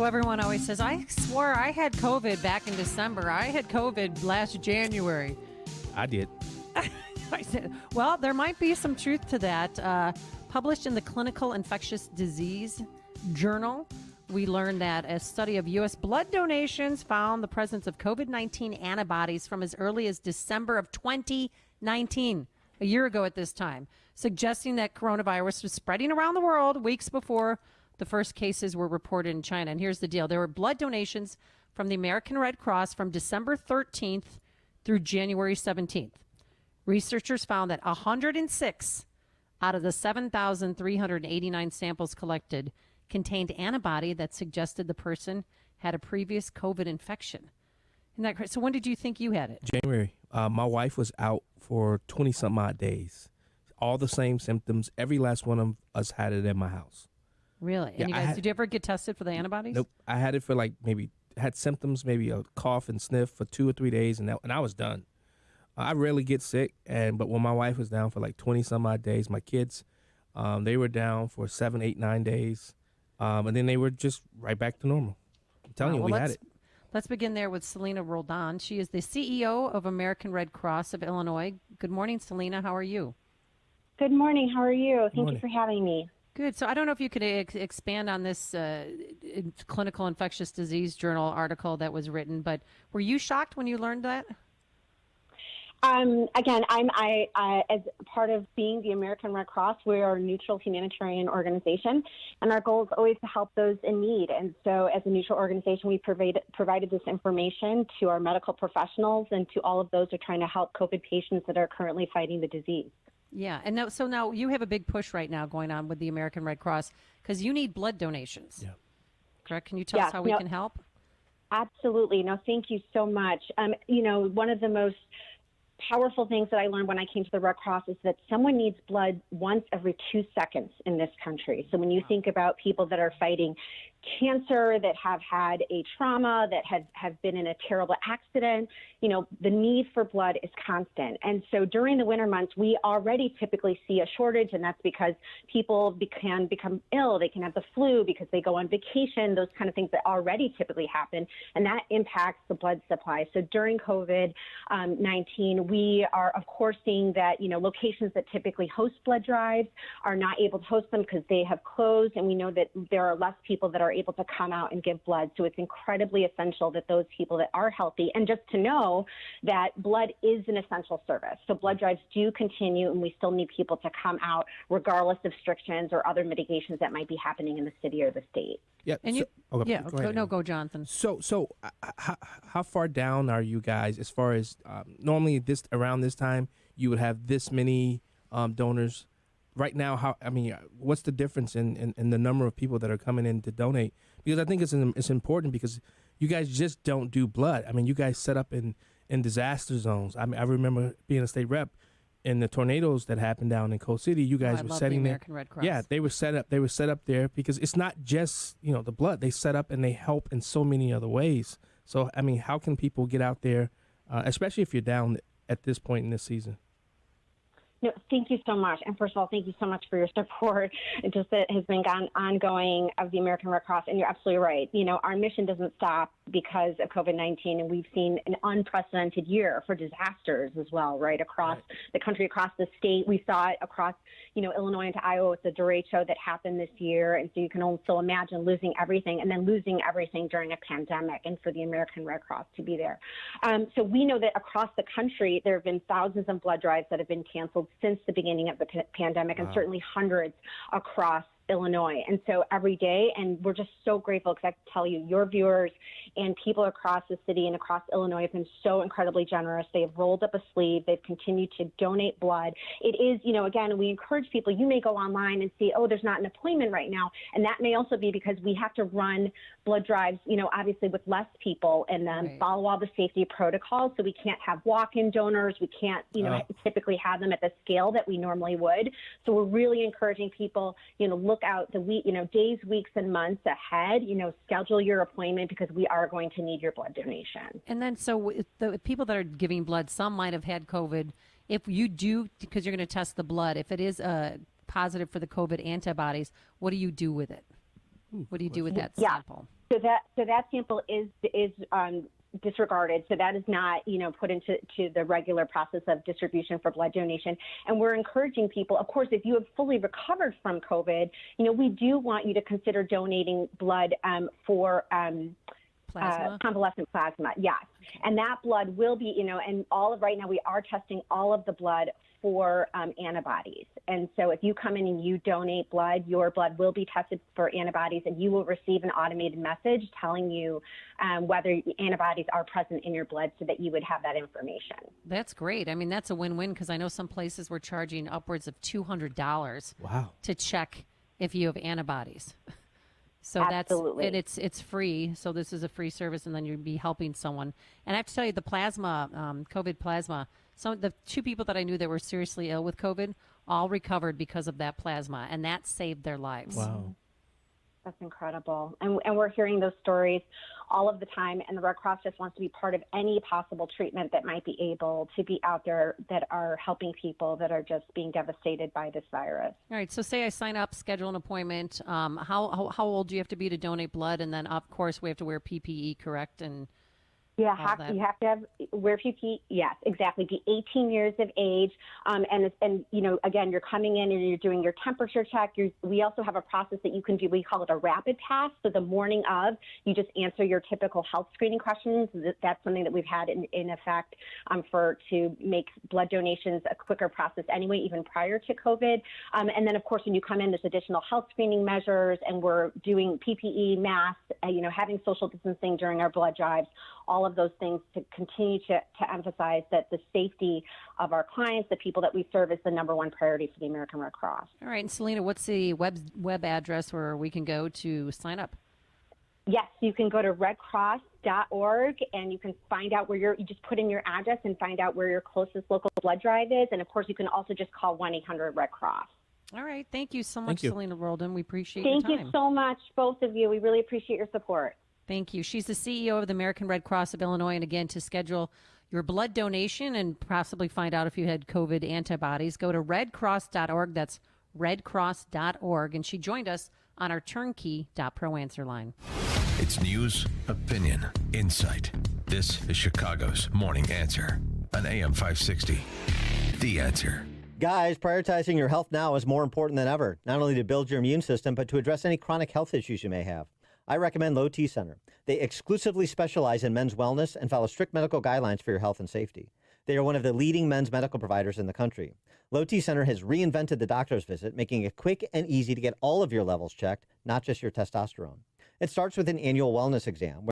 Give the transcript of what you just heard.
everyone always says, I swore I had COVID back in December. I had COVID last January. I did. I said, well, there might be some truth to that. Published in the Clinical Infectious Disease Journal, we learned that a study of U.S. blood donations found the presence of COVID-19 antibodies from as early as December of 2019, a year ago at this time, suggesting that coronavirus was spreading around the world weeks before the first cases were reported in China. And here's the deal. There were blood donations from the American Red Cross from December 13th through January 17th. Researchers found that 106 out of the 7,389 samples collected contained antibody that suggested the person had a previous COVID infection. Isn't that crazy? So when did you think you had it? January. My wife was out for 20-some odd days. All the same symptoms. Every last one of us had it in my house. Really? And Yeah, did you ever get tested for the antibodies? Nope. I had it for had symptoms, maybe a cough and sniff for 2 or 3 days, and I was done. I rarely get sick, but when my wife was down for 20-some odd days, my kids, they were down for 7, 8, 9 days, and then they were just right back to normal. I'm telling you, we had it. Let's begin there with Celena Roldane. She is the CEO of American Red Cross of Illinois. Good morning, Celena. How are you? Good morning. How are you? Thank you for having me. Good. So I don't know if you could expand on this Clinical Infectious Disease Journal article that was written, but were you shocked when you learned that? Again, I as part of being the American Red Cross, we are a neutral humanitarian organization, and our goal is always to help those in need. And so as a neutral organization, we provided this information to our medical professionals and to all of those who are trying to help COVID patients that are currently fighting the disease. Yeah. And now you have a big push right now going on with the American Red Cross because you need blood donations. Yeah. Correct? Can you tell us how we can help? Absolutely. No, thank you so much. One of the most powerful things that I learned when I came to the Red Cross is that someone needs blood once every 2 seconds in this country. So when you think about people that are fighting cancer, that have had a trauma, that have been in a terrible accident, the need for blood is constant. And so during the winter months, we already typically see a shortage, and that's because people can become ill. They can have the flu because they go on vacation, those kind of things that already typically happen, and that impacts the blood supply. So during COVID-19, we are, of course, seeing that, locations that typically host blood drives are not able to host them because they have closed, and we know that there are less people that are able to come out and give blood. So it's incredibly essential that those people that are healthy, and just to know that blood is an essential service. So blood drives do continue, and we still need people to come out regardless of restrictions or other mitigations that might be happening in the city or the state. Yeah. And go, Jonathan. So how far down are you guys as far as normally around this time you would have this many donors? Right now, what's the difference in the number of people that are coming in to donate? Because I think it's important because you guys just don't do blood. You guys set up in disaster zones. I remember being a state rep in the tornadoes that happened down in Coal City. You guys were setting the American Red Cross. Yeah, they were set up. They were set up there because it's not just the blood. They set up and they help in so many other ways. So how can people get out there, especially if you're down at this point in this season? No, thank you so much. And first of all, thank you so much for your support. It just that has been ongoing of the American Red Cross. And you're absolutely right. Our mission doesn't stop because of COVID-19. And we've seen an unprecedented year for disasters as well, right? Across the country, across the state. We saw it across, Illinois into Iowa with the derecho that happened this year. And so you can also imagine losing everything and then losing everything during a pandemic, and for the American Red Cross to be there. So we know that across the country, there have been thousands of blood drives that have been canceled since the beginning of the pandemic, and certainly hundreds across Illinois. And so every day, and we're just so grateful because I can tell you, your viewers and people across the city and across Illinois have been so incredibly generous. They've rolled up a sleeve. They've continued to donate blood. It is, again, we encourage people, you may go online and see, there's not an appointment right now. And that may also be because we have to run blood drives, obviously with less people, and then follow all the safety protocols. So we can't have walk-in donors. We can't, typically have them at the scale that we normally would. So we're really encouraging people, look out the week, days, weeks, and months ahead, schedule your appointment because we are going to need your blood donation. And then, so the people that are giving blood, some might have had COVID. If you do, because you're going to test the blood, if it is positive for the COVID antibodies, what do you do with it? What do you do with that sample? So that sample is disregarded. So that is not, put into the regular process of distribution for blood donation. And we're encouraging people, of course, if you have fully recovered from COVID, we do want you to consider donating blood for Plasma? Convalescent plasma, yes. And that blood will be, and right now we are testing all of the blood for antibodies. And so if you come in and you donate blood, your blood will be tested for antibodies, and you will receive an automated message telling you whether antibodies are present in your blood, so that you would have that information. That's great. I mean, that's a win-win, because I know some places were charging upwards of $200 Wow. to check if you have antibodies. So Absolutely. it's free. So this is a free service, and then you'd be helping someone. And I have to tell you, the plasma, COVID plasma, the two people that I knew that were seriously ill with COVID all recovered because of that plasma, and that saved their lives. Wow. That's incredible. And we're hearing those stories all of the time, and the Red Cross just wants to be part of any possible treatment that might be able to be out there that are helping people that are just being devastated by this virus. All right. So say I sign up, schedule an appointment. How old do you have to be to donate blood? And then, of course, we have to wear PPE, correct? And Yeah, you have to wear PPE. Yes, exactly. Be 18 years of age, and again, you're coming in and you're doing your temperature check. We also have a process that you can do. We call it a rapid pass. So the morning of, you just answer your typical health screening questions. That's something that we've had in effect to make blood donations a quicker process anyway, even prior to COVID. And then, of course, when you come in, there's additional health screening measures, and we're doing PPE, masks, having social distancing during our blood drives. All of those things to continue to emphasize that the safety of our clients, the people that we serve, is the number one priority for the American Red Cross. all right. And Celina, what's the web address where we can go to sign up? Yes, you can go to redcross.org, and you can find out you just put in your address and find out where your closest local blood drive is. And of course, you can also just call 1-800-RED-CROSS. All right. Thank you so much, Thank you. Celina Roldane. We appreciate your Thank time. you so much, both of you. We really appreciate your support. Thank you. She's the CEO of the American Red Cross of Illinois. And again, to schedule your blood donation and possibly find out if you had COVID antibodies, go to redcross.org. That's redcross.org. And she joined us on our turnkey.pro answer line. It's news, opinion, insight. This is Chicago's Morning Answer on AM 560. The Answer. Guys, prioritizing your health now is more important than ever, not only to build your immune system, but to address any chronic health issues you may have. I recommend Low T Center. They exclusively specialize in men's wellness and follow strict medical guidelines for your health and safety. They are one of the leading men's medical providers in the country. Low T Center has reinvented the doctor's visit, making it quick and easy to get all of your levels checked, not just your testosterone. It starts with an annual wellness exam,